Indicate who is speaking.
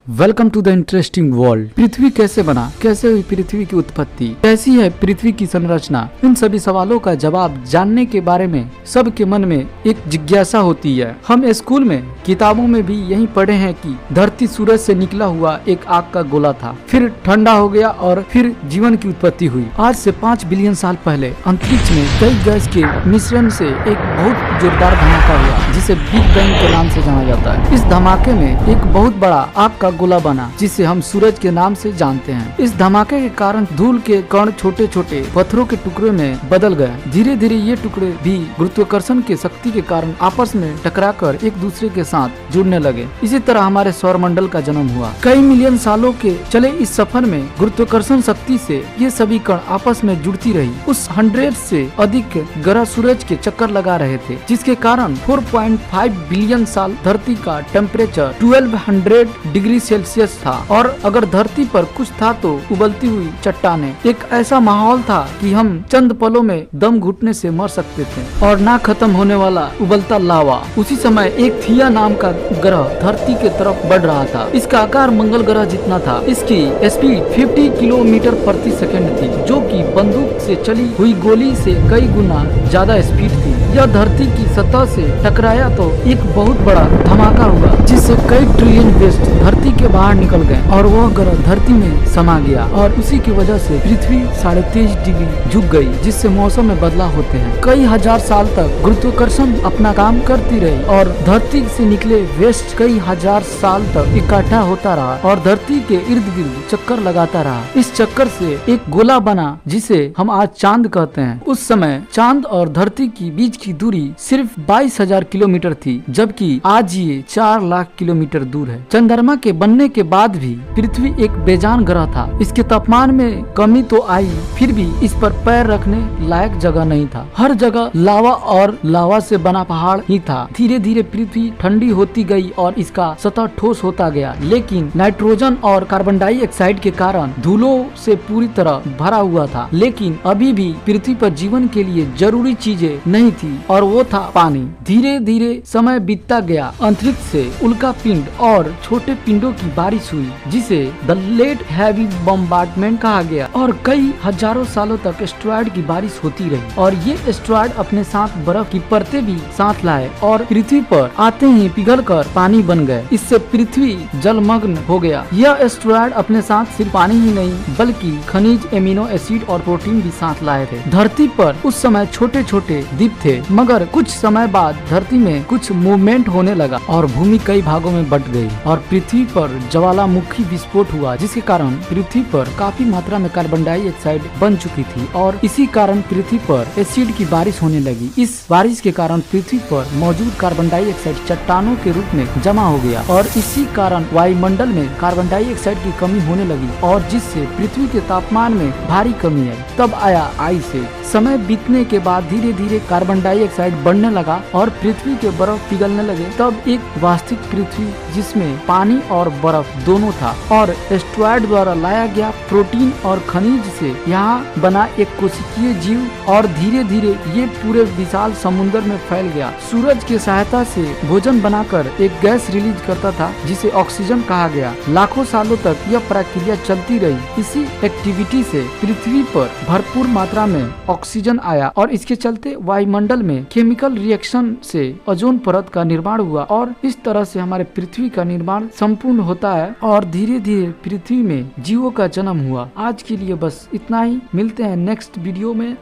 Speaker 1: Welcome to the interesting world. पृथ्वी कैसे बना, कैसे हुई पृथ्वी की उत्पत्ति, कैसी है पृथ्वी की संरचना, इन सभी सवालों का जवाब जानने के बारे में सबके मन में एक जिज्ञासा होती है। हम स्कूल में किताबों में भी यही पढ़े हैं कि धरती सूरज से निकला हुआ एक आग का गोला था, फिर ठंडा हो गया और फिर जीवन की उत्पत्ति हुई। आज से 5 बिलियन साल पहले अंतरिक्ष में कई गैस के मिश्रण से एक बहुत जोरदार धमाका हुआ जिसे बिग बैंग के नाम से जाना जाता है। इस धमाके में एक बहुत बड़ा आग का गोला बना जिसे हम सूरज के नाम से जानते हैं। इस धमाके के कारण धूल के कण छोटे छोटे पत्थरों के टुकड़े में बदल गए। धीरे धीरे ये टुकड़े भी गुरुत्वाकर्षण की शक्ति के कारण आपस में टकराकर एक दूसरे के साथ जुड़ने लगे। इसी तरह हमारे सौर मंडल का जन्म हुआ। कई मिलियन सालों के चले इस सफर में गुरुत्वाकर्षण शक्ति से ये सभी कण आपस में जुड़ती रही। उस 100 से अधिक ग्रह सूरज के चक्कर लगा रहे थे, जिसके कारण 4.5 बिलियन साल धरती का टेम्परेचर 1200 डिग्री सेल्सियस था और अगर धरती पर कुछ था तो उबलती हुई चट्टानें। एक ऐसा माहौल था कि हम चंद पलों में दम घुटने से मर सकते थे और ना खत्म होने वाला उबलता लावा। उसी समय एक थिया नाम का ग्रह धरती के तरफ बढ़ रहा था। इसका आकार मंगल ग्रह जितना था। इसकी स्पीड 50 किलोमीटर प्रति सेकंड थी, जो कि बंदूक से चली हुई गोली से कई गुना ज्यादा स्पीड थी। यह धरती की सतह से टकराया तो एक बहुत बड़ा धमाका हुआ, जिससे कई ट्रिलियन वेस्ट धरती के बाहर निकल गए और वह ग्रह धरती में समा गया और उसी की वजह से पृथ्वी 23.5 डिग्री झुक गई, जिससे मौसम में बदलाव होते हैं। कई हजार साल तक गुरुत्वाकर्षण अपना काम करती रही और धरती से निकले वेस्ट कई हजार साल तक इकट्ठा होता रहा और धरती के इर्द गिर्द चक्कर लगाता रहा। इस चक्कर से एक गोला बना जिसे हम आज चांद कहते हैं। उस समय चांद और धरती की बीच की दूरी सिर्फ 22,000 किलोमीटर थी, जबकि आज ये 4 लाख किलोमीटर दूर है। चंद्रमा के बनने के बाद भी पृथ्वी एक बेजान ग्रह था। इसके तापमान में कमी तो आई, फिर भी इस पर पैर रखने लायक जगह नहीं था। हर जगह लावा और लावा से बना पहाड़ ही था। धीरे धीरे पृथ्वी ठंडी होती गई और इसका सतह ठोस होता गया, लेकिन नाइट्रोजन और कार्बन डाइऑक्साइड के कारण धूलों से पूरी तरह भरा हुआ था। लेकिन अभी भी पृथ्वी पर जीवन के लिए जरूरी चीजें नहीं थी और वो था पानी। धीरे धीरे समय बीतता गया। अंतरिक्ष से उल्का पिंड और छोटे पिंडों की बारिश हुई, जिसे द लेट हैवी बम्बार्डमेंट कहा गया और कई हजारों सालों तक एस्टेरॉयड की बारिश होती रही और ये एस्टेरॉयड अपने साथ बर्फ की परतें भी साथ लाए और पृथ्वी पर आते ही पिघलकर पानी बन गए। इससे पृथ्वी जलमग्न हो गया। यह एस्टेरॉयड अपने साथ सिर्फ पानी ही नहीं बल्कि खनिज, एमिनो एसिड और प्रोटीन भी साथ लाए थे। धरती पर उस समय छोटे छोटे द्वीप थे, मगर कुछ समय बाद धरती में कुछ मूवमेंट होने लगा और भूमि कई भागों में बट गई और पृथ्वी पर ज्वालामुखी विस्फोट हुआ, जिसके कारण पृथ्वी पर काफी मात्रा में कार्बन डाइऑक्साइड बन चुकी थी और इसी कारण पृथ्वी पर एसिड की बारिश होने लगी। इस बारिश के कारण पृथ्वी पर मौजूद कार्बन डाइऑक्साइड चट्टानों के रूप में जमा हो गया और इसी कारण वायुमंडल में कार्बन डाइऑक्साइड की कमी होने लगी और जिससे पृथ्वी के तापमान में भारी कमी आई। तब आया आइस एज। समय बीतने के बाद धीरे धीरे कार्बन डाइऑक्साइड बढ़ने लगा और पृथ्वी के बर्फ पिघलने लगे। तब एक वास्तविक पृथ्वी जिसमें पानी और बर्फ दोनों था और एस्टेरॉयड द्वारा लाया गया प्रोटीन और खनिज से यहाँ बना एक कोशिकीय जीव और धीरे धीरे ये पूरे विशाल समुद्र में फैल गया। सूरज की सहायता से भोजन बनाकर एक गैस रिलीज करता था जिसे ऑक्सीजन कहा गया। लाखों सालों तक यह प्रक्रिया चलती रही। इसी एक्टिविटी से पृथ्वी पर भरपूर मात्रा में ऑक्सीजन आया और इसके चलते वायुमंडल में केमिकल रिएक्शन से ओजोन परत का निर्माण हुआ और इस तरह से हमारे पृथ्वी का निर्माण संपूर्ण होता है और धीरे धीरे पृथ्वी में जीवों का जन्म हुआ। आज के लिए बस इतना ही। मिलते हैं नेक्स्ट वीडियो में।